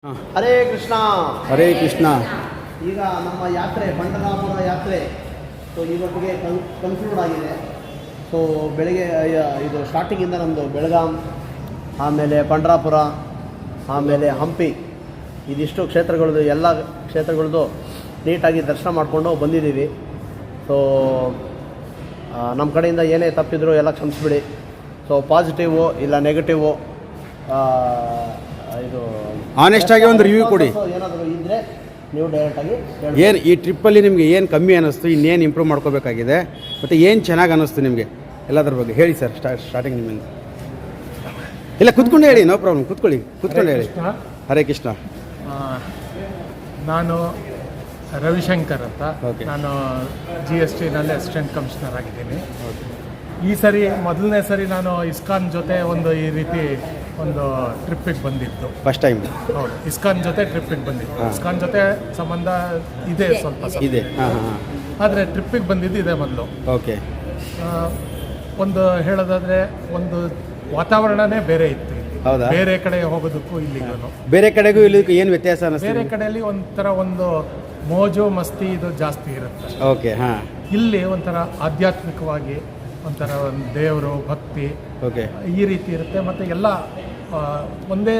ಹರೇ ಕೃಷ್ಣ. ಹರೇ ಕೃಷ್ಣ. ಈಗ ನಮ್ಮ ಯಾತ್ರೆ ಪಂಢರಾಪುರ ಯಾತ್ರೆ ಸೊ ಇವತ್ತಿಗೆ ಕನ್ಕ್ಲೂಡ್ ಆಗಿದೆ. ಸೊ ಬೆಳಗ್ಗೆ ಇದು ಸ್ಟಾರ್ಟಿಂಗಿಂದ ನಮ್ಮದು ಬೆಳಗಾಂ, ಆಮೇಲೆ ಪಂಢರಾಪುರ, ಆಮೇಲೆ ಹಂಪಿ, ಇದಿಷ್ಟು ಕ್ಷೇತ್ರಗಳದ್ದು ಎಲ್ಲ ಕ್ಷೇತ್ರಗಳದ್ದು ನೀಟಾಗಿ ದರ್ಶನ ಮಾಡಿಕೊಂಡು ಬಂದಿದ್ದೀವಿ. ಸೊ ನಮ್ಮ ಕಡೆಯಿಂದ ಏನೇ ತಪ್ಪಿದ್ರು ಎಲ್ಲ ಕ್ಷಮಿಸ್ಬಿಡಿ. ಸೊ ಪಾಸಿಟಿವು ಇಲ್ಲ ನೆಗೆಟಿವು ಇದು ಆನೆಸ್ಟಾಗಿ ಒಂದು ರಿವ್ಯೂ ಕೊಡಿ. ಏನಾದರೂ ಇದ್ದರೆ ನೀವು ಡೈರೆಕ್ಟಾಗಿ ಏನು ಈ ಟ್ರಿಪ್ಪಲ್ಲಿ ನಿಮಗೆ ಏನು ಕಮ್ಮಿ ಅನ್ನಿಸ್ತು, ಇನ್ನೇನು ಇಂಪ್ರೂವ್ ಮಾಡ್ಕೋಬೇಕಾಗಿದೆ, ಮತ್ತು ಏನು ಚೆನ್ನಾಗಿ ಅನ್ನಿಸ್ತು ನಿಮಗೆ ಎಲ್ಲದ್ರ ಬಗ್ಗೆ ಹೇಳಿ ಸರ್. ಸ್ಟಾರ್ಟಿಂಗ್ ನಿಮ್ಮಿಂದ. ಇಲ್ಲ ಕೂತ್ಕೊಂಡು ಹೇಳಿ, ನೋ ಪ್ರಾಬ್ಲಮ್, ಕೂತ್ಕೊಂಡು ಹೇಳಿ. ಹರೇ ಕೃಷ್ಣ. ನಾನು ರವಿಶಂಕರ್ ಅಂತ. Okay. ನಾನು GSTನಲ್ಲಿ ಅಸಿಸ್ಟೆಂಟ್ ಕಮಿಷನರ್ ಆಗಿದ್ದೀನಿ. ಈ ಸರಿ ಮೊದಲನೇ ಸರಿ ನಾನು ಇಸ್ಕಾನ್ ಜೊತೆ ಈ ರೀತಿ ಒಂದು ಟ್ರಿಪ್ಪಿಗೆ ಬಂದಿದ್ದು ಫಸ್ಟ್ ಟೈಮ್. ಹೌದು, ಇಸ್ಕಾನ್ ಜೊತೆ ಟ್ರಿಪ್ಪಿಗೆ ಬಂದಿದ್ದು. ಇಸ್ಕಾನ್ ಜೊತೆ ಸಂಬಂಧ ಇದೆ ಸ್ವಲ್ಪ ಇದೆ. ಆದರೆ ಟ್ರಿಪ್ಪಿಗೆ ಬಂದಿದ್ದು ಇದೆ ಮೊದಲು. ಓಕೆ. ಒಂದು ಹೇಳೋದಾದರೆ ಒಂದು ವಾತಾವರಣನೇ ಬೇರೆ ಇತ್ತು. ಹೌದಾ? ಬೇರೆ ಕಡೆ ಹೋಗೋದಕ್ಕೂ ಇಲ್ಲಿಗೂ ಬೇರೆ ಕಡೆಗೂ ಇಲ್ಲಿಗೂ ಏನು ವ್ಯತ್ಯಾಸ ಅನ್ನಿಸ್ತು? ಬೇರೆ ಕಡೆಯಲ್ಲಿ ಒಂಥರ ಒಂದು ಮೋಜು ಮಸ್ತಿ ಇದು ಜಾಸ್ತಿ ಇರುತ್ತೆ. ಓಕೆ. ಹಾಂ. ಇಲ್ಲಿ ಒಂಥರ ಆಧ್ಯಾತ್ಮಿಕವಾಗಿ ಒಂಥರ ಒಂದು ದೇವರು ಭಕ್ತಿ ಓಕೆ ಈ ರೀತಿ ಇರುತ್ತೆ. ಮತ್ತು ಎಲ್ಲ ಒಂದೇ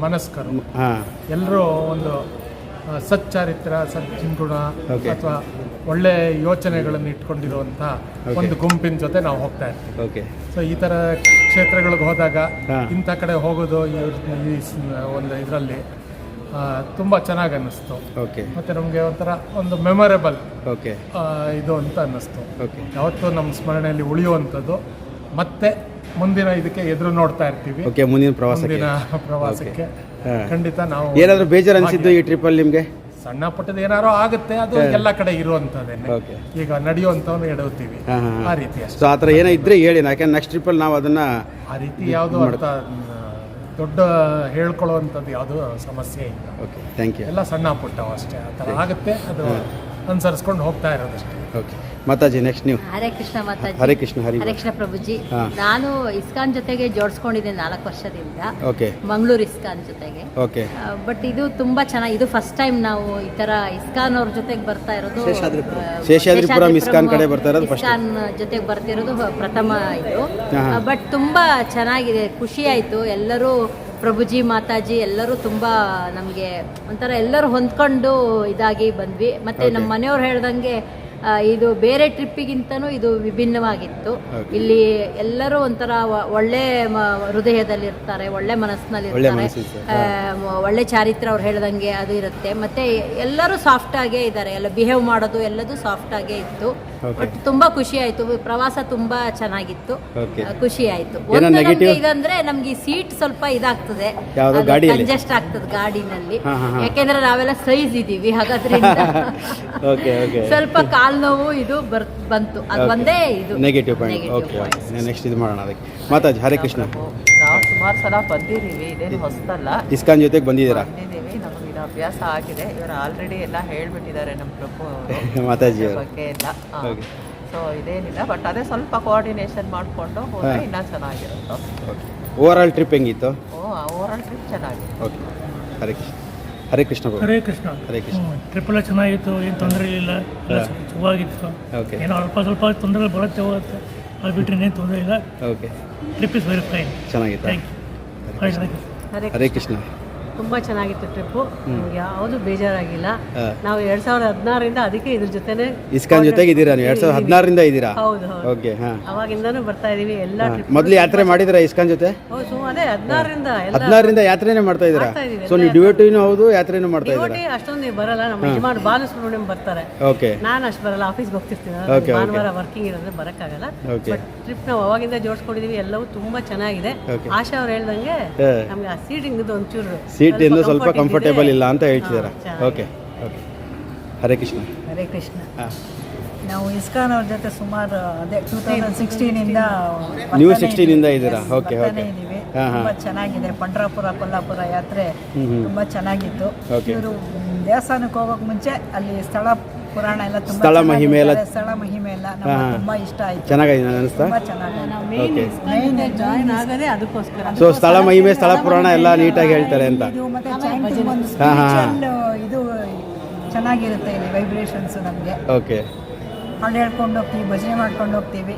ಮನಸ್ಕರು. ಹಾಂ. ಎಲ್ಲರೂ ಒಂದು ಸಚ್ಚಾರಿತ್ರ, ಸಜ್ಜುಗುಣ Okay. ಅಥವಾ ಒಳ್ಳೆ ಯೋಚನೆಗಳನ್ನು ಇಟ್ಕೊಂಡಿರುವಂಥ ಒಂದು ಗುಂಪಿನ ಜೊತೆ ನಾವು ಹೋಗ್ತಾ ಇರ್ತೀವಿ. ಓಕೆ. ಸೊ ಈ ಥರ ಕ್ಷೇತ್ರಗಳಿಗೆ ಹೋದಾಗ ಹಾಂ. ಇಂಥ ಕಡೆ ಹೋಗೋದು ಈ ಒಂದು ಇದರಲ್ಲಿ ತುಂಬ ಚೆನ್ನಾಗಿ ಅನ್ನಿಸ್ತು. ಓಕೆ. ಮತ್ತು ನಮಗೆ ಒಂಥರ ಒಂದು ಮೆಮೊರೇಬಲ್ ಓಕೆ. ಇದು ಅಂತ ಅನ್ನಿಸ್ತು. ಓಕೆ. ಯಾವತ್ತೂ ನಮ್ಮ ಸ್ಮರಣೆಯಲ್ಲಿ ಉಳಿಯುವಂಥದ್ದು. ಮತ್ತೆ ಮುಂದಿನ ಇದಕ್ಕೆ ಎದುರು ನೋಡ್ತಾ ಇರ್ತೀವಿ. ಓಕೆ. ಮುಂದಿನ ಪ್ರವಾಸಕ್ಕೆ. ಹಾಂ. ಖಂಡಿತ ನಾವು ಏನಾದರೂ ಬೇಜಾರು ಅನಿಸಿದ್ದು ಈ ಟ್ರಿಪ್ಪಲ್ಲಿ ನಿಮಗೆ? ಸಣ್ಣ ಪುಟ್ಟದ ಏನಾರೋ ಆಗುತ್ತೆ, ಅದು ಎಲ್ಲ ಕಡೆ ಇರುವಂಥದ್ದೇನೆ. ಓಕೆ. ಈಗ ನಡೆಯುವಂಥವ್ನು ಎಡವುತ್ತೀವಿ, ಹಾಂ, ಹಾಂ. ಆ ರೀತಿ ಅಷ್ಟೇ. ಸೊ ಆ ಥರ ಏನೋ ಇದ್ದರೆ ಹೇಳಿ, ಯಾಕೆಂದ್ರೆ ನೆಕ್ಸ್ಟ್ ಟ್ರಿಪ್ಪಲ್ಲಿ ನಾವು ಅದನ್ನು ಆ ರೀತಿ ಯಾವುದು ಅಂತ ದೊಡ್ಡ ಹೇಳ್ಕೊಳ್ಳುವಂಥದ್ದು ಯಾವುದೂ ಸಮಸ್ಯೆ ಇಲ್ಲ. ಓಕೆ. Thank you. ಎಲ್ಲ ಸಣ್ಣ ಪುಟ್ಟವು ಅಷ್ಟೇ. ಆ ಥರ ಆಗುತ್ತೆ, ಅದು ಅನುಸರಿಸ್ಕೊಂಡು ಹೋಗ್ತಾ ಇರೋದಷ್ಟೇ. ಓಕೆ. ಮಾತಾಜಿ ನೆಕ್ಸ್ಟ್ ನೀವು. ಹರೇ ಕೃಷ್ಣ ಮಾತಾಜಿ. ಹರೇ ಕೃಷ್ಣ. ಹರಿ ಹರೇ ಕೃಷ್ಣ ಪ್ರಭುಜಿ. ಹಾಂ. ನಾನು ಇಸ್ಕಾನ್ ಜೊತೆಗೆ ಜೋಡಿಸ್ಕೊಂಡಿದ್ದೀನಿ 4 ವರ್ಷದಿಂದ. ಓಕೆ. ಮಂಗಳೂರು ಇಸ್ಕಾನ್ ಜೊತೆಗೆ. ಓಕೆ. ಬಟ್ ಇದು ತುಂಬಾ ಚೆನ್ನಾಗಿ, ಇದು ಫಸ್ಟ್ ಟೈಮ್ ನಾವು ಈ ತರ ಇಸ್ಕಾನ್ ಅವ್ರ ಜೊತೆಗೆ ಬರ್ತಾ ಇರೋದು. ಶೇಷಾದ್ರಿಪುರಂ ಇಸ್ಕಾನ್ ಕಡೆ ಬರ್ತಾ ಇರೋದು ಫಸ್ಟ್. ಇಸ್ಕಾನ್ ಜೊತೆಗೆ ಬರ್ತಿರೋದು ಪ್ರಥಮ ಇದು. ಹಾಂ. ಬಟ್ ತುಂಬಾ ಚೆನ್ನಾಗಿದೆ, ಖುಷಿ ಆಯ್ತು. ಎಲ್ಲರೂ ಪ್ರಭುಜಿ ಮಾತಾಜಿ ಎಲ್ಲರೂ ತುಂಬ ನಮಗೆ ಒಂಥರ ಎಲ್ಲರೂ ಹೊಂದ್ಕೊಂಡು ಇದಾಗಿ ಬಂದ್ವಿ. ಮತ್ತು ನಮ್ಮ ಮನೆಯವ್ರು ಹೇಳ್ದಂಗೆ ಇದು ಬೇರೆ ಟ್ರಿಪ್ಪಿಗಿಂತನೂ ಇದು ವಿಭಿನ್ನವಾಗಿತ್ತು. ಇಲ್ಲಿ ಎಲ್ಲರೂ ಒಂಥರ ಒಳ್ಳೆ ಹೃದಯದಲ್ಲಿ ಇರ್ತಾರೆ, ಒಳ್ಳೆ ಮನಸ್ಸಿನಲ್ಲಿ ಇರ್ತಾರೆ, ಒಳ್ಳೆ ಚಾರಿತ್ರ ಅವ್ರು ಹೇಳ್ದಂಗೆ ಅದು ಇರುತ್ತೆ. ಮತ್ತು ಎಲ್ಲರೂ ಸಾಫ್ಟ್ ಆಗೇ ಇದ್ದಾರೆ, ಎಲ್ಲ ಬಿಹೇವ್ ಮಾಡೋದು ಎಲ್ಲದೂ ಸಾಫ್ಟ್ ಆಗೇ ಇತ್ತು. ಬಟ್ ತುಂಬಾ ಖುಷಿ ಆಯ್ತು. ಪ್ರವಾಸ ತುಂಬಾ ಚೆನ್ನಾಗಿತ್ತು, ಖುಷಿ ಆಯ್ತು. ಇದಂದ್ರೆ ನಮ್ಗೆ ಈ ಸೀಟ್ ಸ್ವಲ್ಪ ಇದಾಗ್ತದೆ, ಕಂಜೆಸ್ಟ್ ಆಗ್ತದೆ ಗಾಡಿನಲ್ಲಿ. ಯಾಕೆಂದ್ರೆ ನಾವೆಲ್ಲ ಸೈಜ್ ಇದೀವಿ, ಹಾಗಾದ್ರಿಂದ ಸ್ವಲ್ಪ ಕಾಲ್ ನೋವು ಇದು ಬಂತು. ಅದು ಒಂದೇ ಇದು ನೆಗೆಟಿವ್ ಪಾಯಿಂಟ್. ಓಕೆ. ನೆಕ್ಸ್ಟ್ ಇದು ಮಾಡೋಣ ಅದಕ್ಕೆ. ಮಾತಾಜಿ ಹರೇ ಕೃಷ್ಣ. ನಾವು ಸುಮಾರು ಸಲ ಬಂದಿದ್ದೀವಿ, ಇದೇನು ಹೊಸದಲ್ಲ. ಇಸ್ಕಾನ್ ಜೊತೆಗೆ ಬಂದಿದ್ದೀರಾ? ಬಂದಿದ್ದೀವಿ, ನಮಗೆ ಇದು ಅಭ್ಯಾಸ ಆಗಿದೆ. ಇವರು ಆಲ್ರೆಡಿ ಎಲ್ಲ ಹೇಳ್ಬಿಟ್ಟಿದ್ದಾರೆ ನಮ್ಮ ಪ್ರಭು ಮಾತಾಜಿ ಬಗ್ಗೆ ಎಲ್ಲ. ಸೊ ಇದೇನಿಲ್ಲ, ಬಟ್ ಅದೇ ಸ್ವಲ್ಪ ಕೋಆರ್ಡಿನೇಷನ್ ಮಾಡಿಕೊಂಡು ಹೋದರೆ ಇನ್ನೂ ಚೆನ್ನಾಗಿರುತ್ತೆ. ಓವರ್ ಆಲ್ ಟ್ರಿಪ್ ಹೆಂಗಿತ್ತು? ಓವರ್ ಆಲ್ ಟ್ರಿಪ್ ಚೆನ್ನಾಗಿತ್ತು. ಓಕೆ. ಹರೇ ಕೃಷ್ಣ. ಹರೇ ಕೃಷ್ಣ. ಹರೇ ಕೃಷ್ಣ. ಹರೇ ಕೃಷ್ಣ. ಟ್ರಿಪ್ ಎಲ್ಲ ಚೆನ್ನಾಗಿತ್ತು, ಏನು ತೊಂದರೆ ಇಲ್ಲ, ಸುಖವಾಗಿತ್ತು. ಓಕೆ. ಏನೋ ಸ್ವಲ್ಪ ತೊಂದರೆಗಳು ಬರುತ್ತೆ ಹೋಗುತ್ತೆ, ಅದು ಬಿಟ್ಟರೆ ಇನ್ನೇನು ತೊಂದರೆ ಇಲ್ಲ. Okay. Trip is very fine. ಚೆನ್ನಾಗಿತ್ತು. Thank you. ಹರೇ ಕೃಷ್ಣ. ತುಂಬ ಚೆನ್ನಾಗಿತ್ತು ಟ್ರಿಪ್ಪು, ನಮ್ಗೆ ಯಾವುದು ಬೇಜಾರಾಗಿಲ್ಲ. ನಾವು 2016ರಿಂದ ಅದಕ್ಕೆ ಇದ್ರ ಜೊತೆನೆ ಇಸ್ಕಾನ್ ಜೊತೆಗೆ ಇದ್ದೀರಾ ನೀವು? 2016ರಿಂದ ಇದ್ದೀರಾ? ಹೌದು. ಓಕೆ. ಹಾಂ. ಅವಾಗಿಂದಾನು ಬರ್ತಾ ಇದೀವಿ ಎಲ್ಲ ಟ್ರಿಪ್. ಮೊದಲು ಯಾತ್ರೆ ಮಾಡಿದಿರಾ ಇಸ್ಕಾನ್ ಜೊತೆ? ಅದೇ 16ರಿಂದ ಯಾತ್ರೆನೇ ಮಾಡ್ತಾ ಇದ್ದೀರಾ? ಸೊ ನೀವು ಡಿವೋಟಿನೂ ಹೌದು, ಯಾತ್ರೆನೂ ಮಾಡ್ತಾ ಇದ್ದೀರಾ? ಅಷ್ಟೊಂದು ಬರಲ್ಲ. ನಮ್ಮ ಯಜಮಾನ್ ಬಾಲಸುಬ್ರಹ್ಮಣ್ಯಂ ಬರ್ತಾರೆ, ಓಕೆ. ನಾನು ಅಷ್ಟು ಬರಲ್ಲ, ಆಫೀಸ್ಗೆ ಹೋಗ್ತಿರ್ತೀನಿ, ಭಾನುವಾರ ವರ್ಕಿಂಗ್ ಇರೋದ್ರೆ ಬರೋಕ್ಕಾಗಲ್ಲ. ಬಟ್ ಟ್ರಿಪ್ ನಾವು ಅವಾಗಿಂದ ಜೋಡಿಸ್ಕೊಂಡಿದೀವಿ, ಎಲ್ಲವೂ ತುಂಬಾ ಚೆನ್ನಾಗಿದೆ. ಆಶಾ ಅವ್ರು ಹೇಳ್ದಂಗೆ ನಮ್ಗೆ ಆ ಸೀಟಿಂಗ್ ಒಂಚೂರು ಸೀಟ್ ಇಂದ ಸ್ವಲ್ಪ ಕಂಫರ್ಟೇಬಲ್ ಇಲ್ಲ ಅಂತ ಹೇಳ್ತಿದ್ದಾರೆ. ಓಕೆ. ಓಕೆ. ಹರೇ ಕೃಷ್ಣ. ಹರೇ ಕೃಷ್ಣ. ನಾವು ಇಸ್ಕಾನ್ ಅವ್ರ ಜೊತೆ ಸುಮಾರು ಅದೇ 2016ಇಂದ ನೀವು 16ಇಂದ ಇದ್ದೀರಾ? ಓಕೆ. ಓಕೆ. ಇದ್ದೀವಿ. ತುಂಬ ಚೆನ್ನಾಗಿದೆ. ಪಂಢರಾಪುರ ಕೊಲ್ಲಾಪುರ ಯಾತ್ರೆ ತುಂಬ ಚೆನ್ನಾಗಿತ್ತು. ಇವರು ದೇವಸ್ಥಾನಕ್ಕೆ ಹೋಗೋಕೆ ಮುಂಚೆ ಅಲ್ಲಿ ಸ್ಥಳ ಪುರಾಣ ಎಲ್ಲ ತುಂಬ ಸ್ಥಳ ಮಹಿಮೆ ಎಲ್ಲ ಸ್ಥಳ ಮಹಿಮೆ ಎಲ್ಲ ನಮ್ಗೆ ತುಂಬ ಇಷ್ಟ ಆಯಿತು. ಚೆನ್ನಾಗಿದೆ ಅನಿಸ್ತಾ? ತುಂಬ ಚೆನ್ನಾಗಿದೆ. ನಾವು ಮೇನ್ ಜಾಯಿನ್ ಆಗೋದೇ ಅದಕ್ಕೋಸ್ಕರ. ಸೊ ಸ್ಥಳ ಮಹಿಮೆ ಸ್ಥಳ ಪುರಾಣ ಎಲ್ಲ ನೀಟಾಗಿ ಹೇಳ್ತಾರೆ ಅಂತ. ಇದು ಮತ್ತೆ chanting ಒಂದು spiritual ಇದು ಚೆನ್ನಾಗಿರುತ್ತೆ ಇಲ್ಲಿ ವೈಬ್ರೇಷನ್ಸ್ ನಮಗೆ. ಓಕೆ. ಹಾಡು ಹೇಳ್ಕೊಂಡು ಹೋಗ್ತೀವಿ, ಭಜನೆ ಮಾಡ್ಕೊಂಡು ಹೋಗ್ತೀವಿ,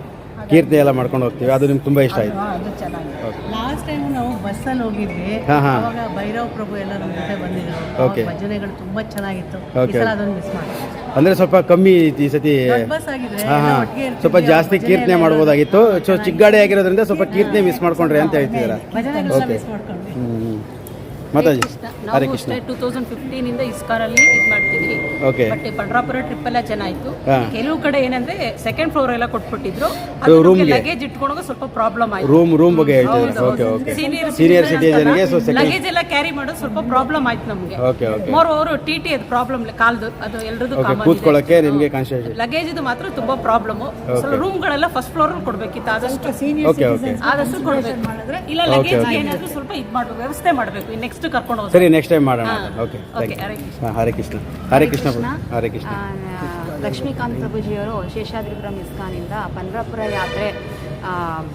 ಕೀರ್ತನೆ ಎಲ್ಲ ಮಾಡ್ಕೊಂಡು ಹೋಗ್ತೀವಿ, ಅದು ನಿಮ್ಗೆ ತುಂಬ ಇಷ್ಟ ಆಯಿತು. ಅದು ಚೆನ್ನಾಗಿದೆ. ಲಾಸ್ಟ್ ಟೈಮ್ ನಾವು ಬಸ್ಸಲ್ಲಿ ಹೋಗಿದ್ವಿ, ಅವಾಗ ಭೈರವ್ ಪ್ರಭು ಎಲ್ಲ ನಮ್ಮ ಜೊತೆ ಬಂದಿದ್ರು. Okay. ಭಜನೆಗಳು ತುಂಬಾ ಚೆನ್ನಾಗಿತ್ತು. ಈ Okay. ಸಲ ಅದೊಂದು ಮಿಸ್ ಮಾಡಿ. ಅಂದರೆ ಸ್ವಲ್ಪ ಕಮ್ಮಿ ಐತಿ ಈ ಸತಿ. ದೊಡ್ಡ ಬಸ್ ಆಗಿದ್ರೆ ಹಾಂ ಎಲ್ಲ ಹಾಂ ಒಟ್ಟಿಗೆ ಇರ್ತಿದ್ವಿ. ಸ್ವಲ್ಪ ಜಾಸ್ತಿ ಕೀರ್ತನೆ ಮಾಡ್ಬೋದಾಗಿತ್ತು. ಸೊ ಚಿಕ್ಕ ಗಾಡಿ ಆಗಿರೋದ್ರಿಂದ ಸ್ವಲ್ಪ ಕೀರ್ತನೆ ಮಿಸ್ ಮಾಡ್ಕೊಂಡ್ರಿ ಅಂತ ಹೇಳ್ತಿದ್ದೀರಾ? ಭಜನೆಗಳನ್ನ ಓಕೆ. ಮಿಸ್ ಮಾಡ್ಕೊಂಡ್ವಿ. ಮಾತಾಜಿ ಹರೇ ನಾವು ಕೃಷ್ಣ. ಅಷ್ಟೇ 2015 ಇಂದ ಇಸ್ಕಾರಲ್ಲಿ ಇದು ಮಾಡ್ತಿದ್ವಿ. ಓಕೆ. ಬಟ್ ಪಂಡ್ರಾಪುರ ಟ್ರಿಪ್ ಎಲ್ಲ ಚೆನ್ನಾಗಿತ್ತು. ಹಾ. ಕೆಲವು ಕಡೆ ಏನಂದ್ರೆ ಸೆಕೆಂಡ್ ಫ್ಲೋರ್ ಎಲ್ಲ ಕೊಟ್ಬಿಟ್ಟಿದ್ರು, ರೂಮ್ಗೆ ಲಗೇಜ್ ಇಟ್ಕೊಂಡೋಗ ಸ್ವಲ್ಪ ಪ್ರಾಬ್ಲಮ್ ಆಯ್ತು. ರೂಮ್ ಬಗ್ಗೆ ಹೇಳ್ತಿದ್ದೀರಾ? Okay okay. ಸೀನಿಯರ್ ಸಿಟಿಜನ್ಗೆ ಸೊ ಸೆಕೆಂಡ್. ಲಗೇಜ್ ಎಲ್ಲ ಕ್ಯಾರಿ ಮಾಡೋದು ಸ್ವಲ್ಪ ಪ್ರಾಬ್ಲಮ್ ಆಯ್ತು ನಮಗೆ. Okay okay. ಮೋರ್ ಓವರ್ ಟಿ ಅದು ಪ್ರಾಬ್ಲಮ್ ಕಾಲ್ದು ಅದು ಎಲ್ಲರದ್ದು ಓಕೆ. ಕಾಮನ್. ಕೂತ್ಕೊಳ್ಳೋಕ್ಕೆ ನಿಮಗೆ ಕಾನ್ಸಂಟ್ರೇಷನ್. ಲಗೇಜ್ ಇದು ಮಾತ್ರ ತುಂಬಾ ಪ್ರಾಬ್ಲಮ್. ಸ್ವಲ್ಪ ರೂಮ್ಗಳೆಲ್ಲ ಫಸ್ಟ್ ಫ್ಲೋರ್ ಕೊಡ್ಬೇಕಿತ್ತು, ಆದಷ್ಟು ಓಕೆ ಓಕೆ. ಆದಷ್ಟು ಕೊಡ್ಬೇಕು. ಇಲ್ಲ ಲಗೇಜ್ ಏನಾದ್ರು ಸ್ವಲ್ಪ ಇದು ಮಾಡ್ಬೇಕು, ವ್ಯವಸ್ಥೆ ಮಾಡಬೇಕು. ನೆಕ್ಸ್ಟ್ ಕರ್ಕೊಂಡು ಹೋಗಿ. ಸರಿ, ನೆಕ್ಸ್ಟ್ ಟೈಮ್ ಮಾಡೋಣ. ಓಕೆ. ಓಕೆ, ಹರೇ ಕೃಷ್ಣ. ಹರೇ ಕೃಷ್ಣ. ಹರೇ ಕೃಷ್ಣ. ಹರೇ ಕೃಷ್ಣ. ಲಕ್ಷ್ಮೀಕಾಂತ್ ಪ್ರಭುಜಿಯವರು ಶೇಷಾದ್ರಿಪುರಂ ಇಸ್ಕಾನಿಂದ ಪಂಡ್ರಾಪುರ ಯಾತ್ರೆ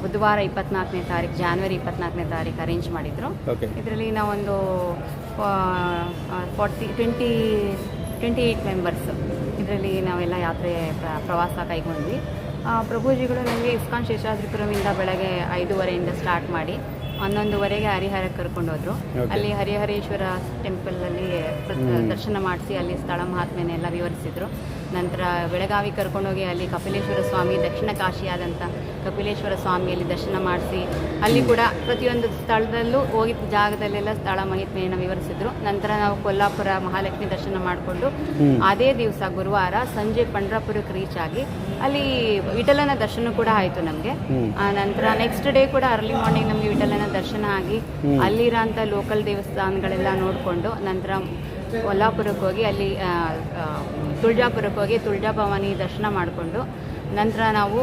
ಬುಧವಾರ 24ನೇ ತಾರೀಕು, ಜಾನ್ವರಿ 24ನೇ ತಾರೀಕು ಅರೇಂಜ್ ಮಾಡಿದರು. ಇದರಲ್ಲಿ ನಾವೊಂದು 28 ಮೆಂಬರ್ಸ್ ಇದರಲ್ಲಿ ನಾವೆಲ್ಲ ಯಾತ್ರೆ ಪ್ರವಾಸ ಕೈಗೊಂಡ್ವಿ. ಪ್ರಭುಜಿಗಳು ನಮಗೆ ಇಸ್ಕಾನ್ ಶೇಷಾದ್ರಿಪುರಮಿಂದ ಬೆಳಗ್ಗೆ 5:30 ಸ್ಟಾರ್ಟ್ ಮಾಡಿ 11:30ಗೆ ಹರಿಹರಕ್ಕೆ ಕರ್ಕೊಂಡು ಹೋದ್ರು. ಅಲ್ಲಿ ಹರಿಹರೇಶ್ವರ ಟೆಂಪಲಲ್ಲಿ ದರ್ಶನ ಮಾಡಿಸಿ ಅಲ್ಲಿ ಸ್ಥಳ ಮಹಾತ್ಮೆನೆಲ್ಲ ವಿವರಿಸಿದ್ರು. ನಂತರ ಬೆಳಗಾವಿ ಕರ್ಕೊಂಡೋಗಿ ಅಲ್ಲಿ ಕಪಿಲೇಶ್ವರ ಸ್ವಾಮಿ, ದಕ್ಷಿಣ ಕಾಶಿಯಾದಂಥ ಕಪಿಲೇಶ್ವರ ಸ್ವಾಮಿಯಲ್ಲಿ ದರ್ಶನ ಮಾಡಿಸಿ ಅಲ್ಲಿ ಕೂಡ ಪ್ರತಿಯೊಂದು ಸ್ಥಳದಲ್ಲೂ ಹೋಗಿದ್ದ ಜಾಗದಲ್ಲೆಲ್ಲ ಸ್ಥಳ ಮಹಿಮೆಯನ್ನು ವಿವರಿಸಿದ್ರು. ನಂತರ ನಾವು ಕೊಲ್ಲಾಪುರ ಮಹಾಲಕ್ಷ್ಮಿ ದರ್ಶನ ಮಾಡಿಕೊಂಡು ಅದೇ ದಿವಸ ಗುರುವಾರ ಸಂಜೆ ಪಂಡ್ರಾಪುರಕ್ಕೆ ರೀಚ್ ಆಗಿ ಅಲ್ಲಿ ವಿಠಲನ ದರ್ಶನ ಕೂಡ ಆಯಿತು ನಮಗೆ. ಆ ನಂತರ ನೆಕ್ಸ್ಟ್ ಡೇ ಕೂಡ ಅರ್ಲಿ ಮಾರ್ನಿಂಗ್ ನಮಗೆ ವಿಠಲನ ದರ್ಶನ ಆಗಿ ಅಲ್ಲಿರೋಂಥ ಲೋಕಲ್ ದೇವಸ್ಥಾನಗಳೆಲ್ಲ ನೋಡಿಕೊಂಡು ನಂತರ ಕೊಲ್ಲಾಪುರಕ್ಕೆ ಹೋಗಿ ಅಲ್ಲಿ ತುಳಜಾಪುರಕ್ಕೆ ಹೋಗಿ ತುಳಜಾಭವಾನಿ ದರ್ಶನ ಮಾಡಿಕೊಂಡು ನಂತರ ನಾವು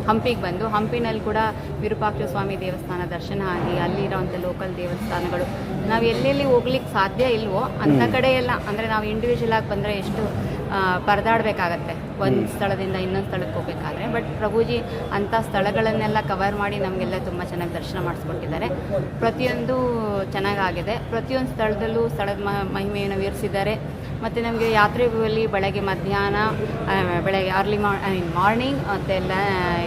ಹಂಪಿಗೆ ಬಂದು ಹಂಪಿನಲ್ಲಿ ಕೂಡ ವಿರೂಪಾಕ್ಷ ಸ್ವಾಮಿ ದೇವಸ್ಥಾನ ದರ್ಶನ ಆಗಿ ಅಲ್ಲಿರೋಂಥ ಲೋಕಲ್ ದೇವಸ್ಥಾನಗಳು ನಾವು ಎಲ್ಲೆಲ್ಲಿ ಹೋಗ್ಲಿಕ್ಕೆ ಸಾಧ್ಯ ಇಲ್ವೋ ಅಂಥ ಕಡೆ ಎಲ್ಲ ಅಂದರೆ ನಾವು ಇಂಡಿವಿಜುವಲ್ ಆಗಿ ಬಂದರೆ ಎಷ್ಟು ಪರದಾಡಬೇಕಾಗತ್ತೆ ಒಂದು ಸ್ಥಳದಿಂದ ಇನ್ನೊಂದು ಸ್ಥಳಕ್ಕೆ ಹೋಗಬೇಕಾದ್ರೆ. ಬಟ್ ಪ್ರಭುಜಿ ಅಂಥ ಸ್ಥಳಗಳನ್ನೆಲ್ಲ ಕವರ್ ಮಾಡಿ ನಮಗೆಲ್ಲ ತುಂಬ ಚೆನ್ನಾಗಿ ದರ್ಶನ ಮಾಡಿಸ್ಕೊಟ್ಟಿದ್ದಾರೆ. ಪ್ರತಿಯೊಂದು ಚೆನ್ನಾಗಾಗಿದೆ. ಪ್ರತಿಯೊಂದು ಸ್ಥಳದಲ್ಲೂ ಸ್ಥಳದ ಮಹಿಮೆಯನ್ನು ವಿವರಿಸಿದ್ದಾರೆ. ಮತ್ತು ನಮಗೆ ಯಾತ್ರೆಯಲ್ಲಿ ಬೆಳಗ್ಗೆ ಮಧ್ಯಾಹ್ನ ಬೆಳಗ್ಗೆ ಅರ್ಲಿ ಮಾರ್ನಿಂಗ್ ಮತ್ತು ಎಲ್ಲ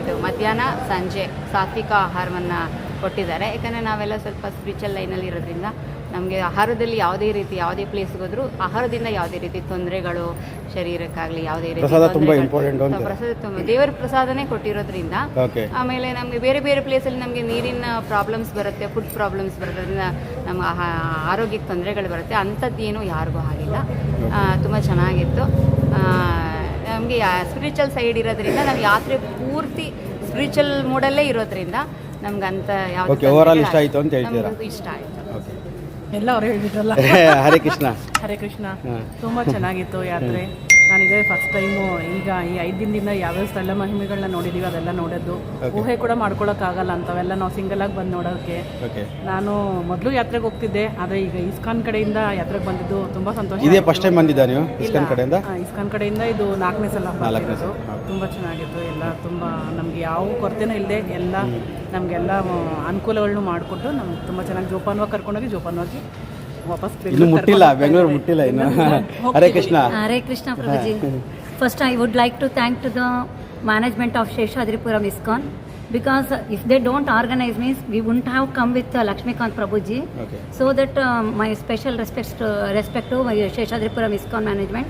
ಇದು ಮಧ್ಯಾಹ್ನ ಸಂಜೆ ಸಾತ್ವಿಕ ಆಹಾರವನ್ನು ಕೊಟ್ಟಿದ್ದಾರೆ. ಯಾಕಂದರೆ ನಾವೆಲ್ಲ ಸ್ವಲ್ಪ ಸ್ಪಿರಿಚುವಲ್ ಲೈನಲ್ಲಿ ಇರೋದ್ರಿಂದ ನಮಗೆ ಆಹಾರದಲ್ಲಿ ಯಾವುದೇ ರೀತಿ ಯಾವುದೇ ಪ್ಲೇಸ್ಗೆ ಹೋದರೂ ಆಹಾರದಿಂದ ಯಾವುದೇ ರೀತಿ ತೊಂದರೆಗಳು ಶರೀರಕ್ಕಾಗಲಿ ಯಾವುದೇ ರೀತಿ ಪ್ರಸಾದ ದೇವರ ಪ್ರಸಾದನೇ ಕೊಟ್ಟಿರೋದ್ರಿಂದ. ಆಮೇಲೆ ನಮಗೆ ಬೇರೆ ಬೇರೆ ಪ್ಲೇಸಲ್ಲಿ ನಮಗೆ ನೀರಿನ ಪ್ರಾಬ್ಲಮ್ಸ್ ಬರುತ್ತೆ, ಫುಡ್ ಪ್ರಾಬ್ಲಮ್ಸ್ ಬರೋದ್ರಿಂದ ನಮ್ಗೆ ಆರೋಗ್ಯಕ್ಕೆ ತೊಂದರೆಗಳು ಬರುತ್ತೆ. ಅಂಥದ್ದೇನು ಯಾರಿಗೂ ಆಗಿಲ್ಲ. ತುಂಬ ಚೆನ್ನಾಗಿತ್ತು. ನಮಗೆ ಸ್ಪಿರಿಚುವಲ್ ಸೈಡ್ ಇರೋದ್ರಿಂದ ನಾವು ಯಾತ್ರೆ ಪೂರ್ತಿ ಸ್ಪಿರಿಚುವಲ್ ಮೂಡಲ್ಲೇ ಇರೋದ್ರಿಂದ ನಮ್ಗೆ ಅಂತ ಯಾವ ಇಷ್ಟ ಆಯಿತು ಅಂತ ಹೇಳ್ತೀರಾ? ಇಷ್ಟ ಆಯಿತು. ಎಲ್ಲ ಅವ್ರು ಹೇಳಿದ್ರಲ್ಲ. ಹರೇ ಕೃಷ್ಣ. ಹರೇ ಕೃಷ್ಣ. ತುಂಬ ಚೆನ್ನಾಗಿತ್ತು ಯಾತ್ರೆ. ನಾನಿದೆ ಫಸ್ಟ್ ಟೈಮು ಈಗ ಈ 5 ದಿನದಿಂದ ಯಾವ್ಯಾವ ಸ್ಥಳ ಮಹಿಮೆಗಳನ್ನ ನೋಡಿದೀವಿ ಅದೆಲ್ಲ ನೋಡೋದು. ಊಹೆ ಕೂಡ ಮಾಡ್ಕೊಳಕ್ಕಾಗಲ್ಲ ಅಂಥವೆಲ್ಲ ನಾವು ಸಿಂಗಲ್ ಆಗಿ ಬಂದು ನೋಡೋಕ್ಕೆ. ನಾನು ಮೊದಲು ಯಾತ್ರೆಗೆ ಹೋಗ್ತಿದ್ದೆ, ಆದರೆ ಈಗ ಇಸ್ಕಾನ್ ಕಡೆಯಿಂದ ಯಾತ್ರೆಗೆ ಬಂದಿದ್ದು ತುಂಬ ಸಂತೋಷ. ಇದೇ ಫಸ್ಟ್ ಟೈಮ್ ಬಂದಿದ್ದ ನೀವು ಇಸ್ಕಾನ್ ಕಡೆಯಿಂದ? ಇಸ್ಕಾನ್ ಕಡೆಯಿಂದ ಇದು 4ನೇ ಸಲ. ತುಂಬ ಚೆನ್ನಾಗಿತ್ತು. ಎಲ್ಲ ತುಂಬ ನಮಗೆ ಯಾವ ಕೊರತೆನೂ ಇಲ್ಲದೆ ಎಲ್ಲ ನಮಗೆಲ್ಲ ಅನುಕೂಲಗಳನ್ನು ಮಾಡಿಕೊಟ್ಟು ನಮ್ಗೆ ತುಂಬ ಚೆನ್ನಾಗಿ ಜೋಪಾನವಾಗಿ ಕರ್ಕೊಂಡೋಗಿ ಜೋಪಾನವಾಗಿ ವಾಪಸ್ ಇನ್ನು ಮುಟ್ಟಿಲ್ಲ, ಬೆಂಗಳೂರು ಮುಟ್ಟಿಲ್ಲ ಇನ್ನು. Hare Krishna. Hare Krishna Prabhuji. First I would like to thank to the management of Sheshadripuram ISKCON because if they don't organize means we wouldn't have come with Lakshmikant Prabhuji. So that my special respect to Sheshadripuram ISKCON management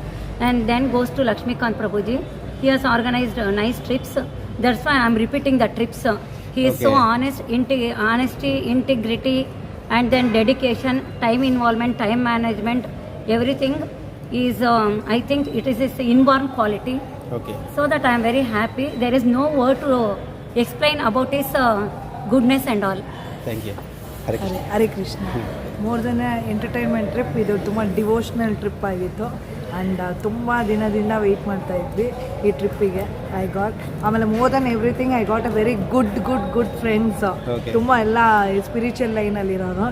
and then goes to Lakshmikant Prabhuji. He has organized nice trips. That's why I am repeating the trips. He is so honest, honesty, integrity and then dedication, time involvement, time management, everything is I think it is his inborn quality. So that I am very happy. There is no word to explain about his goodness and all. Thank you. Hare Krishna. More than entertainment trip, ಇದು ತುಂಬ devotional trip ಆಗಿತ್ತು. And ತುಂಬ ದಿನದಿಂದ weight ಮಾಡ್ತಾ ಇದ್ವಿ ಈ ಟ್ರಿಪ್ಪಿಗೆ. ಆಮೇಲೆ more than everything I got a very good friends. ತುಂಬ ಎಲ್ಲ ಸ್ಪಿರಿಚುವಲ್ ಲೈನಲ್ಲಿರೋರು.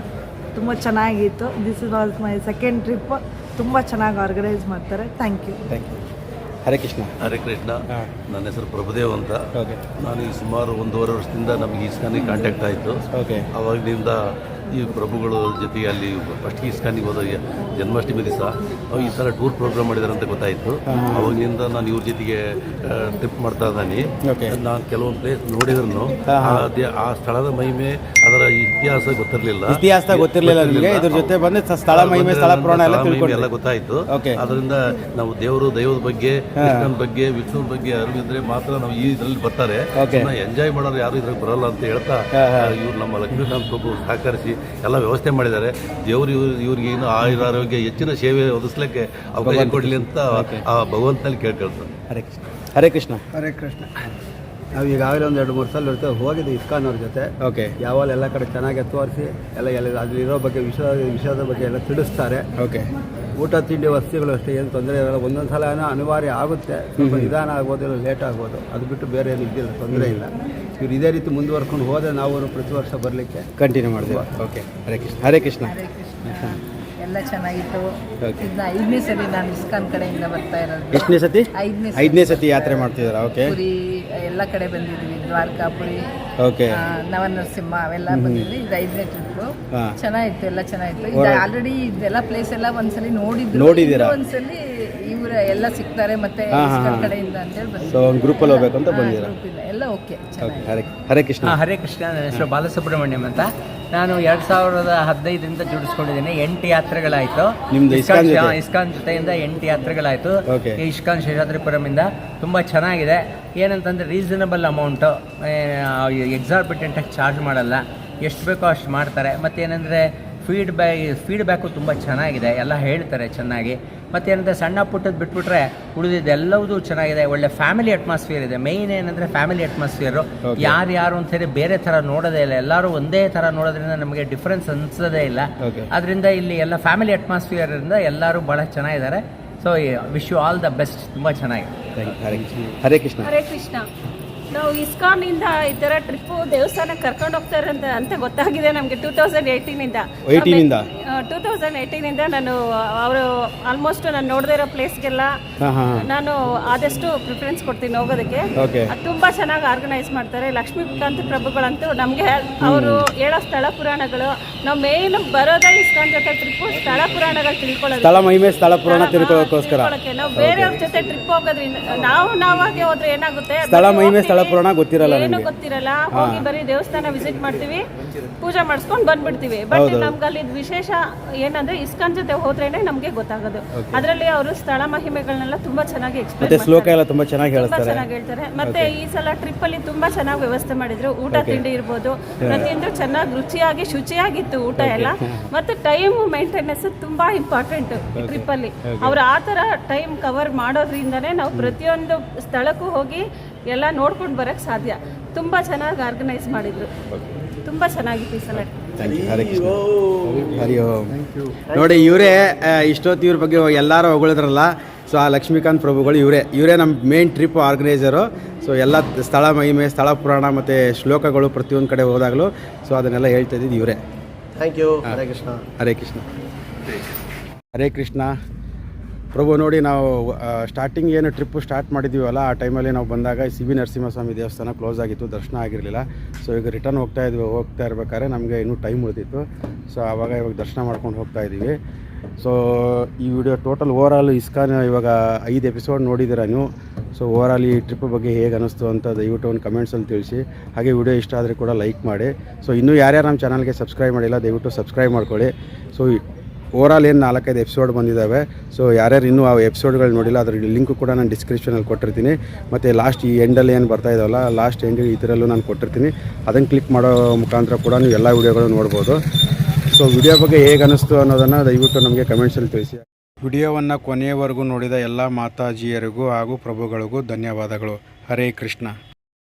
ತುಂಬ ಚೆನ್ನಾಗಿತ್ತು. This is was my second trip. ತುಂಬ ಚೆನ್ನಾಗಿ ಆರ್ಗನೈಸ್ ಮಾಡ್ತಾರೆ. Thank you. ಹರೇ ಕೃಷ್ಣ. ಹರೇ ಕೃಷ್ಣ. ಹಾಂ. ನನ್ನ ಹೆಸರು ಪ್ರಭುದೇವ್ ಅಂತ. ಓಕೆ. ನಾನು ಈ ಸುಮಾರು 1.5 ವರ್ಷದಿಂದ ನಮಗೆ ಇಸ್ಕಾನಿಗೆ ಕಾಂಟ್ಯಾಕ್ಟ್ ಆಯಿತು. ಓಕೆ. ಅವಾಗಲಿಂದ ಈ ಪ್ರಭುಗಳ ಜೊತೆಗೆ ಅಲ್ಲಿ ಫಸ್ಟ್ ಇಸ್ಕಾನಿಗೆ ಹೋದ ಜನ್ಮಾಷ್ಟಮಿ ದಿವಸ ಈ ಥರ ಟೂರ್ ಪ್ರೋಗ್ರಾಮ್ ಮಾಡಿದ್ದಾರೆ ಅಂತ ಗೊತ್ತಾಯಿತು. ಅವಾಗಲಿಂದ ನಾನು ಇವ್ರ ಜೊತೆಗೆ ಟ್ರಿಪ್ ಮಾಡ್ತಾ ಇದ್ದಾನೆ. ನಾನು ಕೆಲವೊಂದು ಪ್ಲೇಸ್ ನೋಡಿದ್ರು ಆ ಸ್ಥಳದ ಮಹಿಮೆ, ಅದರ ಇತಿಹಾಸ ಗೊತ್ತಿರಲಿಲ್ಲ ನಿಮಗೆ. ಇದ್ರ ಜೊತೆ ಬಂದು ಸ್ಥಳ ಮಹಿಮೆ, ಸ್ಥಳ ಪುರಾಣ ಎಲ್ಲ ಗೊತ್ತಾಯಿತು. ಅದರಿಂದ ನಾವು ದೇವರು, ದೈವದ ಬಗ್ಗೆ, ಕೃಷ್ಣನ ಬಗ್ಗೆ, ವಿಷ್ಣುನ ಬಗ್ಗೆ ಅರಿವಿದ್ರೆ ಮಾತ್ರ ನಾವು ಈ ಇದರಲ್ಲಿ ಬರ್ತಾರೆ. ಎಂಜಾಯ್ ಮಾಡೋರು ಯಾರು ಇದ್ರಾಗ ಬರಲ್ಲ ಅಂತ ಹೇಳ್ತಾ ಇವ್ರು ನಮ್ಮ ಲಕ್ಷ್ಮೀಕಾಂತ್ ಪ್ರಭು ಸಹಕರಿಸಿ ಎಲ್ಲ ವ್ಯವಸ್ಥೆ ಮಾಡಿದ್ದಾರೆ. ದೇವರು ಇವ್ರಿಗೆ ಏನು ಆರೋಗ್ಯ ಹೆಚ್ಚಿನ ಸೇವೆ ಒದಗಿಸ್ಲಿಕ್ಕೆ ಅವಕಾಶ ಕೊಡಲಿ ಅಂತ ಆ ಭಗವಂತನಲ್ಲಿ ಕೇಳ್ಕೊಳ್ತಾರೆ. ಹರೇ ಕೃಷ್ಣ. ಹರೇ ಕೃಷ್ಣ. ಹರೇ ಕೃಷ್ಣ. ನಾವು ಈಗಾಗಲೇ ಒಂದು 2-3 ಸಲ ಹೋಗಿದ್ದೆ ಇಸ್ಕಾನ್ ಅವ್ರ ಜೊತೆ. ಓಕೆ. ಯಾವಾಗ ಎಲ್ಲ ಕಡೆ ಚೆನ್ನಾಗಿ ತೋರಿಸಿ ಎಲ್ಲ ಅಲ್ಲಿರೋ ಬಗ್ಗೆ ವಿಷಯದ ಬಗ್ಗೆ ಎಲ್ಲ ತಿಳಿಸ್ತಾರೆ. ಓಕೆ. ಊಟ ತಿಂಡಿ ವಸತಿಗಳು ಅಷ್ಟೇ, ಏನು ತೊಂದರೆ ಇರಲ್ಲ. ಒಂದೊಂದು ಸಲ ಏನೋ ಅನಿವಾರ್ಯ ಆಗುತ್ತೆ, ಸ್ವಲ್ಪ ನಿಧಾನ ಆಗ್ಬೋದು, ಇಲ್ಲ ಲೇಟ್ ಆಗ್ಬೋದು, ಅದು ಬಿಟ್ಟು ಬೇರೆ ಏನು ಇದ್ದಿಲ್ಲ, ತೊಂದರೆ ಇಲ್ಲ. ಇವ್ರು ಇದೇ ರೀತಿ ಮುಂದುವರ್ಕೊಂಡು ಹೋದರೆ ನಾವು ಪ್ರತಿ ವರ್ಷ ಬರಲಿಕ್ಕೆ ಕಂಟಿನ್ಯೂ ಮಾಡಿದ್ವಿ. ಓಕೆ. ಹರೇ ಕೃಷ್ಣ. ಹರೇ ಕೃಷ್ಣ. ಎಲ್ಲ ಚೆನ್ನಾಗಿತ್ತು. ಇದನ್ನ 5ನೇ ಸರಿ ನಾನು ಇಸ್ಕಾನ್ ಕಡೆಯಿಂದ ಬರ್ತಾ ಇರೋದು. ಎಷ್ಟನೇ ಸತಿ? 5ನೇ ಸತಿ ಯಾತ್ರೆ ಮಾಡ್ತಿದ್ದೀರಾ? ಓಕೆ. ಪುರಿ ಎಲ್ಲ ಕಡೆ ಬಂದಿದ್ವಿ, ದ್ವಾರಕಾ, ಪುರಿ, ಓಕೆ, ನವನರಸಿಂಹ ಅವೆಲ್ಲ ಬಂದಿದ್ವಿ. ಇದು 5ನೇ ಟ್ರಿಪ್ಪು. ಚೆನ್ನಾಗಿತ್ತು, ಎಲ್ಲ ಚೆನ್ನಾಗಿತ್ತು. ಇದು ಆಲ್ರೆಡಿ ಇದೆಲ್ಲ ಪ್ಲೇಸ್ ಎಲ್ಲ ಒಂದ್ಸಲಿ ನೋಡಿದ್ದೀರಾ? ಒಂದ್ಸಲಿ ಇವ್ರ ಎಲ್ಲ ಸಿಗ್ತಾರೆ ಮತ್ತೆ ಇಸ್ಕಾನ್ ಕಡೆಯಿಂದ ಅಂತೇಳಿ ಬಂದಿದ್ದೀವಿ. ಗ್ರೂಪಲ್ಲಿ ಹೋಗ್ಬೇಕು ಅಂತ ಬಂದಿದ್ದೀರಾ? ಎಲ್ಲ ಓಕೆ. ಹರೇ ಕೃಷ್ಣ. ಹರೇ ಕೃಷ್ಣ. ನನ್ನ ಹೆಸರು ಬಾಲಸುಬ್ರಹ್ಮಣ್ಯಂ ಅಂತ. ನಾನು 2015ರಿಂದ ಜೋಡಿಸ್ಕೊಂಡಿದ್ದೀನಿ. 8 ಯಾತ್ರೆಗಳಾಯಿತು. ಇಸ್ಕಾನ್ ಜೊತೆಯಿಂದ 8 ಯಾತ್ರೆಗಳಾಯಿತು. ಇಸ್ಕಾನ್ ಶೇಷಾದ್ರಿಪುರಮಿಂದ ತುಂಬ ಚೆನ್ನಾಗಿದೆ. ಏನಂತಂದರೆ ರೀಸನಬಲ್ ಅಮೌಂಟು, ಎಕ್ಸಾರ್ಬಿಟೆಂಟಾಗಿ ಚಾರ್ಜ್ ಮಾಡಲ್ಲ, ಎಷ್ಟು ಬೇಕೋ ಅಷ್ಟು ಮಾಡ್ತಾರೆ. ಮತ್ತೇನೆಂದರೆ ಫೀಡ್ಬ್ಯಾಕು ತುಂಬ ಚೆನ್ನಾಗಿದೆ, ಎಲ್ಲ ಹೇಳ್ತಾರೆ ಚೆನ್ನಾಗಿ. ಮತ್ತೇನಂದರೆ ಸಣ್ಣ ಪುಟ್ಟದ್ದು ಬಿಟ್ಬಿಟ್ರೆ ಉಳಿದಿದ್ದೆಲ್ಲವೂ ಚೆನ್ನಾಗಿದೆ. ಒಳ್ಳೆ ಫ್ಯಾಮಿಲಿ ಅಟ್ಮಾಸ್ಫಿಯರ್ ಇದೆ. ಮೇಯ್ನ್ ಏನಂದರೆ ಫ್ಯಾಮಿಲಿ ಅಟ್ಮಾಸ್ಫಿಯರು. ಯಾರು ಅಂತೇಳಿ ಬೇರೆ ಥರ ನೋಡೋದೇ ಇಲ್ಲ, ಎಲ್ಲರೂ ಒಂದೇ ಥರ ನೋಡೋದ್ರಿಂದ ನಮಗೆ ಡಿಫ್ರೆನ್ಸ್ ಅನಿಸೋದೇ ಇಲ್ಲ. ಅದರಿಂದ ಇಲ್ಲಿ ಎಲ್ಲ ಫ್ಯಾಮಿಲಿ ಅಟ್ಮಾಸ್ಫಿಯರಿಂದ ಎಲ್ಲರೂ ಭಾಳ ಚೆನ್ನಾಗಿದ್ದಾರೆ. So wish you all the best. ತುಂಬ ಚೆನ್ನಾಗಿದೆ. ಹರೇ ಕೃಷ್ಣ. ಹರೇ ಕೃಷ್ಣ. ನಾವು ಇಸ್ಕಾನಿಂದ ಈ ಥರ ಟ್ರಿಪ್ಪು ದೇವಸ್ಥಾನಕ್ಕೆ ಕರ್ಕೊಂಡು ಹೋಗ್ತಾರೆ ಅಂತ ಗೊತ್ತಾಗಿದೆ ನಮಗೆ 2018ಇಂದ. 2018ಇಂದ ನಾನು ಅವರು ಆಲ್ಮೋಸ್ಟ್ ನಾನು ನೋಡದೇ ಇರೋ ಪ್ಲೇಸ್ಗೆಲ್ಲ ನಾನು ಆದಷ್ಟು ಪ್ರಿಫರೆನ್ಸ್ ಕೊಡ್ತೀನಿ ಹೋಗೋದಕ್ಕೆ. ಅದು ತುಂಬ ಚೆನ್ನಾಗಿ ಆರ್ಗನೈಸ್ ಮಾಡ್ತಾರೆ. ಲಕ್ಷ್ಮೀಕಾಂತ್ ಪ್ರಭುಗಳಂತೂ ನಮಗೆ ಅವರು ಹೇಳೋ ಸ್ಥಳ ಪುರಾಣಗಳು, ನಾವು ಮೇನ್ ಬರೋದೇ ಇಸ್ಕಾನ್ ಜೊತೆ ಟ್ರಿಪ್ಪು ಸ್ಥಳ ಪುರಾಣಗಳು ತಿಳ್ಕೊಳ್ಳೋದು, ಸ್ಥಳ ಮಹಿಮೆ, ಸ್ಥಳ ಪುರಾಣ ತಿಳ್ಕೊಳ್ಳೋಕ್ಕೋಸ್ಕರ. ನಾವು ಬೇರೆಯವ್ರ ಜೊತೆ ಟ್ರಿಪ್ ಹೋಗೋದ್ರಿಂದ ನಾವಾಗೆ ಹೋದ್ರೆ ಏನಾಗುತ್ತೆ, ಸ್ಥಳ ಮಹಿಮೆ, ಸ್ಥಳ ಪುರಾಣ ಗೊತ್ತಿರಲ್ಲ, ಏನು ಗೊತ್ತಿರಲ್ಲ. ಹೋಗಿ ಬರೀ ದೇವಸ್ಥಾನ ವಿಸಿಟ್ ಮಾಡ್ತೀವಿ, ಪೂಜೆ ಮಾಡಿಸ್ಕೊಂಡು ಬಂದ್ಬಿಡ್ತೀವಿ. ಬಟ್ ನಮ್ಗೆ ಅಲ್ಲಿ ವಿಶೇಷ ಏನಂದ್ರೆ ಇಸ್ಕಾನ್ ಜೊತೆ ಹೋದ್ರೇನೆ ನಮ್ಗೆ ಗೊತ್ತಾಗೋದು. ಅದರಲ್ಲಿ ಅವರು ಸ್ಥಳ ಮಹಿಮೆಗಳನ್ನೆಲ್ಲ ತುಂಬಾ ಚೆನ್ನಾಗಿ ಎಕ್ಸ್ಪ್ಲೇನ್ ಮಾಡ್ತಾರೆ, ತುಂಬಾ ಚೆನ್ನಾಗಿ ಹೇಳ್ತಾರೆ. ಮತ್ತೆ ಈ ಸಲ ಟ್ರಿಪ್ ಅಲ್ಲಿ ತುಂಬಾ ಚೆನ್ನಾಗಿ ವ್ಯವಸ್ಥೆ ಮಾಡಿದ್ರು. ಊಟ ತಿಂಡಿ ಇರ್ಬೋದು, ಪ್ರತಿಯೊಂದು ಚೆನ್ನಾಗಿ ರುಚಿಯಾಗಿ ಶುಚಿಯಾಗಿತ್ತು ಊಟ ಎಲ್ಲ. ಮತ್ತೆ ಟೈಮ್ ಮೇಂಟೆನೆನ್ಸ್ ತುಂಬಾ ಇಂಪಾರ್ಟೆಂಟ್ ಟ್ರಿಪ್ ಅಲ್ಲಿ. ಅವ್ರು ಆ ತರ ಟೈಮ್ ಕವರ್ ಮಾಡೋದ್ರಿಂದನೇ ನಾವು ಪ್ರತಿಯೊಂದು ಸ್ಥಳಕ್ಕೂ ಹೋಗಿ ಎಲ್ಲ ನೋಡ್ಕೊಂಡು ಬರೋಕ್ಕೆ ಸಾಧ್ಯ. ತುಂಬ ಚೆನ್ನಾಗಿ ಆರ್ಗನೈಸ್ ಮಾಡಿದ್ರು, ತುಂಬ ಚೆನ್ನಾಗಿತ್ತು ಈ ಸಲ. ಹರಿ ಓಂ. ನೋಡಿ, ಇವರೇ ಇಷ್ಟೊತ್ತು ಇವ್ರ ಬಗ್ಗೆ ಎಲ್ಲರೂ ಹೊಗಳಿದ್ರಲ್ಲ. ಸೊ ಆ ಲಕ್ಷ್ಮೀಕಾಂತ್ ಪ್ರಭುಗಳು ಇವರೇ ನಮ್ಮ ಮೇನ್ ಟ್ರಿಪ್ ಆರ್ಗನೈಸರು. ಸೊ ಎಲ್ಲ ಸ್ಥಳ ಮಹಿಮೆ, ಸ್ಥಳ ಪುರಾಣ ಮತ್ತು ಶ್ಲೋಕಗಳು ಪ್ರತಿಯೊಂದು ಕಡೆ ಹೋದಾಗಲೂ ಸೊ ಅದನ್ನೆಲ್ಲ ಹೇಳ್ತಾ ಇದ್ದಿದ್ದು ಇವರೇ. Thank you. ಹರೇ ಕೃಷ್ಣ. ಹರೇ ಕೃಷ್ಣ. ಹರೇ ಕೃಷ್ಣ. ಪ್ರಭು, ನೋಡಿ, ನಾವು ಸ್ಟಾರ್ಟಿಂಗ್ ಏನು ಟ್ರಿಪ್ಪು ಸ್ಟಾರ್ಟ್ ಮಾಡಿದ್ದೀವಲ್ಲ, ಆ ಟೈಮಲ್ಲಿ ನಾವು ಬಂದಾಗ ಸಿ ವಿ ನರಸಿಂಹಸ್ವಾಮಿ ದೇವಸ್ಥಾನ ಕ್ಲೋಸ್ ಆಗಿತ್ತು, ದರ್ಶನ ಆಗಿರಲಿಲ್ಲ. ಸೊ ಈಗ ರಿಟರ್ನ್ ಹೋಗ್ತಾ ಇರ್ಬೇಕಾದ್ರೆ ನಮಗೆ ಇನ್ನೂ ಟೈಮ್ ಉಳಿದಿತ್ತು. ಸೊ ಇವಾಗ ದರ್ಶನ ಮಾಡ್ಕೊಂಡು ಹೋಗ್ತಾ ಇದ್ದೀವಿ. ಸೊ ಈ ವಿಡಿಯೋ ಟೋಟಲ್ ಓವರಾಲ್ ಇಸ್ಕಾನ್ ಇವಾಗ 5 ಎಪಿಸೋಡ್ ನೋಡಿದ್ದೀರಾ ನೀವು. ಸೊ ಓವರಾಲ್ ಈ ಟ್ರಿಪ್ ಬಗ್ಗೆ ಹೇಗೆ ಅನ್ನಿಸ್ತು ಅಂತ ದಯವಿಟ್ಟು ಒಂದು ಕಮೆಂಟ್ಸಲ್ಲಿ ತಿಳಿಸಿ. ಹಾಗೆ ವಿಡಿಯೋ ಇಷ್ಟ ಆದರೆ ಕೂಡ ಲೈಕ್ ಮಾಡಿ. ಸೊ ಇನ್ನೂ ಯಾರ್ಯಾರು ನಮ್ಮ ಚಾನಲ್ಗೆ ಸಬ್ಸ್ಕ್ರೈಬ್ ಮಾಡಿಲ್ಲ ದಯವಿಟ್ಟು ಸಬ್ಸ್ಕ್ರೈಬ್ ಮಾಡ್ಕೊಳ್ಳಿ. ಸೊ ಓವರಾಲ್ ಏನು 4-5 ಎಪಿಸೋಡ್ ಬಂದಿದ್ದಾವೆ. ಸೊ ಯಾರ್ಯಾರು ಇನ್ನೂ ಆ ಎಪಿಸೋಡ್ಗಳು ನೋಡಿಲ್ಲ ಅದ್ರ ಲಿಂಕು ಕೂಡ ನಾನು ಡಿಸ್ಕ್ರಿಪ್ಷನಲ್ಲಿ ಕೊಟ್ಟಿರ್ತೀನಿ. ಮತ್ತು ಲಾಸ್ಟ್ ಈ ಎಂಡಲ್ಲಿ ಏನು ಬರ್ತಾ ಇದ್ದಾವಲ್ಲ, ಲಾಸ್ಟ್ ಎಂಡ್ ಇದರಲ್ಲೂ ನಾನು ಕೊಟ್ಟಿರ್ತೀನಿ. ಅದನ್ನು ಕ್ಲಿಕ್ ಮಾಡೋ ಮುಖಾಂತರ ಕೂಡ ನೀವು ಎಲ್ಲ ವೀಡಿಯೋಗಳು ನೋಡ್ಬೋದು. ಸೊ ವಿಡಿಯೋ ಬಗ್ಗೆ ಹೇಗೆ ಅನ್ನಿಸ್ತು ಅನ್ನೋದನ್ನು ದಯವಿಟ್ಟು ನಮಗೆ ಕಮೆಂಟ್ಸಲ್ಲಿ ತಿಳಿಸಿ. ವಿಡಿಯೋವನ್ನು ಕೊನೆಯವರೆಗೂ ನೋಡಿದ ಎಲ್ಲ ಮಾತಾಜಿಯರಿಗೂ ಹಾಗೂ ಪ್ರಭುಗಳಿಗೂ ಧನ್ಯವಾದಗಳು. ಹರೇ ಕೃಷ್ಣ.